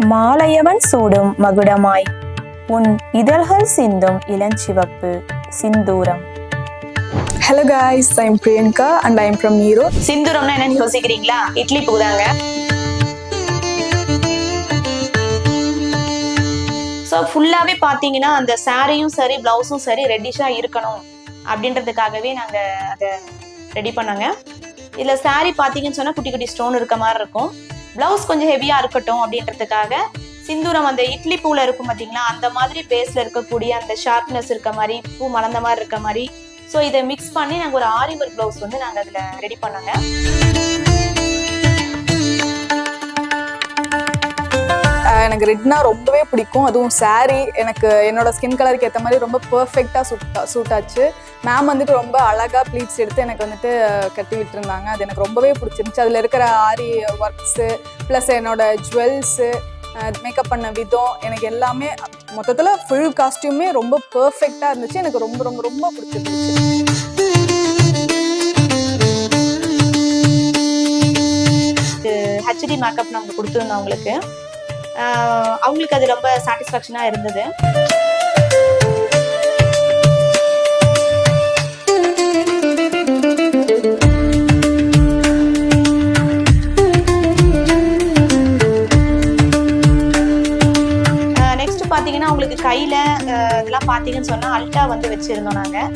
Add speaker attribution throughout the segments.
Speaker 1: மாலையவன் சூடும் மகுடமாய் உன் இதழ்கள் சிந்தும் இளஞ்சிவப்பு சிந்தூரம்.
Speaker 2: Hello guys, I'm Priyanka and I'm from Miro.
Speaker 3: சிந்தூரம்னா என்னன்னு யோசிக்கிறீங்களா? இட்லி பூதாங்க. ஸோ ஃபுல்லாகவே பார்த்தீங்கன்னா அந்த சாரியும் சரி ப்ளவுஸும் சரி ரெட்டிஷாக இருக்கணும் அப்படின்றதுக்காகவே நாங்கள் அதை ரெடி பண்ணாங்க. இதில் சாரி பார்த்தீங்கன்னு சொன்னால் குட்டி குட்டி ஸ்டோன் இருக்க மாதிரி இருக்கும். ப்ளவுஸ் கொஞ்சம் ஹெவியாக இருக்கட்டும் அப்படின்றதுக்காக சிந்தூரம் அந்த இட்லி பூவில் இருக்கும் பார்த்தீங்களா, அந்த மாதிரி பேஸில் இருக்கக்கூடிய அந்த ஷார்ப்னஸ் இருக்க மாதிரி பூ மலர்ந்த மாதிரி இருக்க மாதிரி. ஸோ இதை மிக்ஸ் பண்ணி நாங்கள் ஒரு ஆரி ஒர்க் ப்ளவுஸ் வந்து நாங்கள் அதில் ரெடி பண்ணோங்க.
Speaker 2: எனக்கு ரெட்னா ரொம்பவே பிடிக்கும். அதுவும் சாரீ எனக்கு என்னோட ஸ்கின் கலருக்கு ஏற்ற மாதிரி ரொம்ப பர்ஃபெக்டாக சூட் ஆச்சு. மேம் வந்துட்டு ரொம்ப அழகாக ப்ளீட்ஸ் எடுத்து எனக்கு வந்துட்டு கட்டி விட்டுருந்தாங்க. அது எனக்கு ரொம்பவே பிடிச்சிருந்துச்சு. அதில் இருக்கிற ஆரி ஒர்க்ஸு ப்ளஸ் என்னோட ஜுவல்ஸு மேக்கப் பண்ண விதம் எனக்கு எல்லாமே மொத்தத்தில் ஃபுல் காஸ்டியூமே ரொம்ப பர்ஃபெக்டாக இருந்துச்சு. எனக்கு ரொம்ப ரொம்ப ரொம்ப பிடிச்சிருந்துச்சு.
Speaker 3: ஹெச்டி மேக்கப் நாங்கள் கொடுத்துருந்தோம் அவங்களுக்கு அது ரொம்ப சாட்டிஸ்ஃபேக்ஷனாக இருந்தது. நெக்ஸ்ட் பார்த்தீங்கன்னா அவங்களுக்கு கையில் இதெல்லாம் பார்த்தீங்கன்னு சொன்னால் அல்ட்டா வந்து வச்சுருந்தோம் நாங்கள்.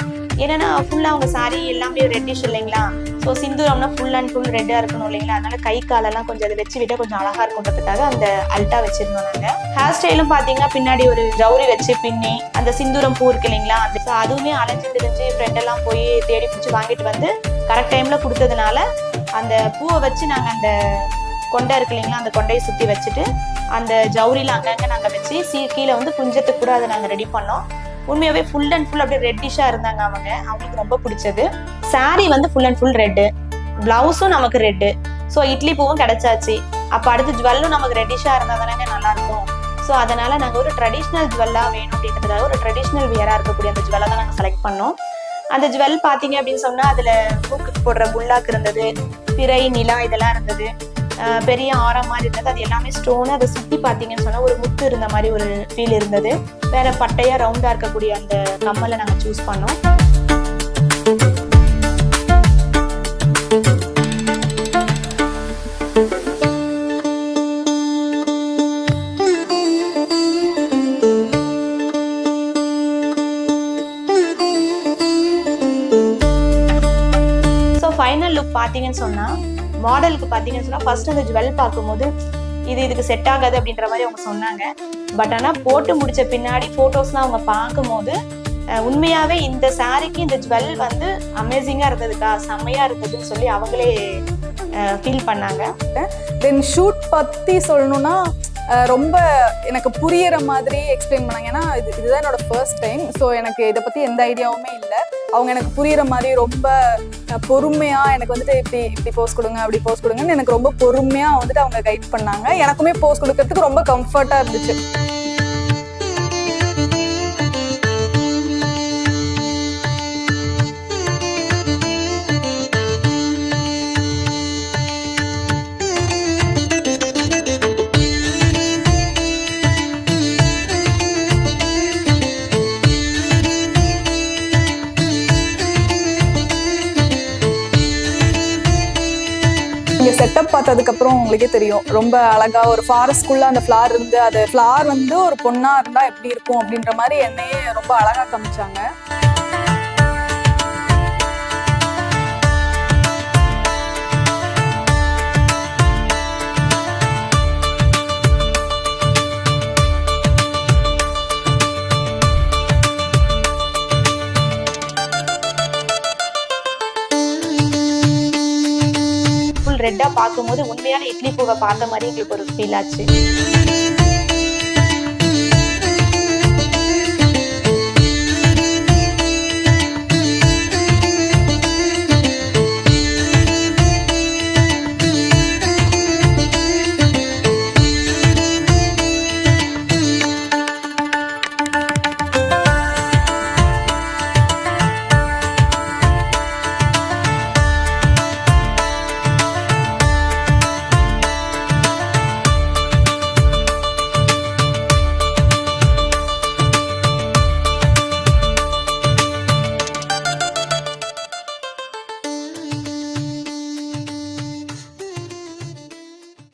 Speaker 3: ஏன்னா ஃபுல்லாக அவங்க சாரீ எல்லாமே ரெட்டிஷ் இல்லைங்களா. ஸோ சிந்தூரம்னா ஃபுல் அண்ட் ஃபுல் ரெட்டாக இருக்கணும் இல்லைங்களா. அதனால கை காலெல்லாம் கொஞ்சம் அதை வச்சு விட்டால் கொஞ்சம் அழகாக இருக்குன்றதுக்காக அந்த அல்ட்டா வச்சிருந்தோம் நாங்கள். ஹேர் ஸ்டைலும் பார்த்தீங்கன்னா பின்னாடி ஒரு ஜவுரி வச்சு பின்னி அந்த சிந்தூரம் பூ இருக்கு இல்லைங்களா, ஸோ அதுவுமே அலைஞ்சு தெரிஞ்சு ஃப்ரெண்டெல்லாம் போய் தேடி பிடிச்சி வாங்கிட்டு வந்து கரெக்ட் டைமில் கொடுத்ததுனால அந்த பூவை வச்சு நாங்கள் அந்த கொண்டை இருக்கு இல்லைங்களா, அந்த கொண்டையை சுற்றி வச்சுட்டு அந்த ஜவுரியில் அங்கங்கே நாங்கள் வச்சு கீழே வந்து குஞ்சத்துக்கு கூட அதை நாங்கள் ரெடி பண்ணோம். உண்மையாவே ஃபுல் அண்ட் ஃபுல் அப்படியே ரெட்டிஷாக இருந்தாங்க அவங்களுக்கு ரொம்ப பிடிச்சது. சாரீ வந்து ஃபுல் அண்ட் ஃபுல் ரெட்டு, பிளவுஸும் நமக்கு ரெட்டு. ஸோ இட்லி பூவும் கிடைச்சாச்சு. அப்போ அடுத்து ஜுவல்லும் நமக்கு ரெட்டிஷாக இருந்தால் தானே நல்லா இருக்கும். ஸோ அதனால நாங்கள் ஒரு ட்ரெடிஷ்னல் ஜுவல்லாக வேணும் அப்படின்றதுக்காக ஒரு ட்ரெடிஷ்னல் வியராக இருக்கக்கூடிய அந்த ஜுவலை தான் நாங்கள் செலக்ட் பண்ணோம். அந்த ஜுவல் பார்த்தீங்க அப்படின்னு சொன்னால் அதில் மூக்குக்கு போடுற புல்லாக்கு இருந்தது, பிறை நிலா இதெல்லாம் இருந்தது, பெரிய ஆரம் மாதிரி இருந்தது. அது எல்லாமே ஸ்டோனு. அதை சுற்றி பார்த்தீங்கன்னு சொன்னால் ஒரு முத்து இருந்த மாதிரி ஒரு ஃபீல் இருந்தது. வேற பட்டையாக ரவுண்டாக இருக்கக்கூடிய அந்த கம்மலை நாங்கள் சூஸ் பண்ணோம். ஸோ ஃபைனல் லுக் பார்த்தீங்கன்னு சொன்னால் மாடலுக்கு பார்த்தீங்கன்னு சொன்னால் ஃபர்ஸ்ட் அந்த ஜுவல் பார்க்கும்போது இதுக்கு செட் ஆகாது அப்படின்ற மாதிரி அவங்க சொன்னாங்க. பட் ஆனால் போட்டு முடிச்ச பின்னாடி ஃபோட்டோஸ்லாம் அவங்க பார்க்கும்போது உண்மையாகவே இந்த சாரிக்கு இந்த ஜுவல் வந்து அமேசிங்காக இருந்ததுக்கா, செம்மையாக இருந்ததுன்னு சொல்லி அவங்களே ஃபீல் பண்ணாங்க.
Speaker 2: தென் ஷூட் பற்றி சொல்லணும்னா ரொம்ப எனக்கு புரியிற மாதிரி எக்ஸ்பிளைன் பண்ணாங்க. ஏன்னா இதுதான் என்னோட ஃபர்ஸ்ட் டைம். ஸோ எனக்கு இதை பற்றி எந்த ஐடியாவுமே இல்லை. அவங்க எனக்கு புரியிற மாதிரி ரொம்ப பொறுமையாக எனக்கு வந்துட்டு இப்படி போஸ் கொடுங்க அப்படி போஸ் கொடுங்கன்னு எனக்கு ரொம்ப பொறுமையாக வந்துட்டு அவங்க கைட் பண்ணாங்க. எனக்குமே போஸ் கொடுக்கறதுக்கு ரொம்ப கம்ஃபர்ட்டாக இருந்துச்சு. இங்கே செட்டப் பார்த்ததுக்கப்புறம் உங்களுக்கே தெரியும், ரொம்ப அழகா ஒரு ஃபாரஸ்ட்குள்ள அந்த ஃப்ளார் இருந்து அது ஃப்ளார் வந்து ஒரு பொண்ணா இருந்தா எப்படி இருக்கும் அப்படின்ற மாதிரி என்னையே ரொம்ப அழகா காமிச்சாங்க.
Speaker 3: ரெட்டா பார்க்கும்போது உண்மையான இட்லி பூவை பார்த்த மாதிரி எங்களுக்கு ஒரு ஃபீல் ஆச்சு.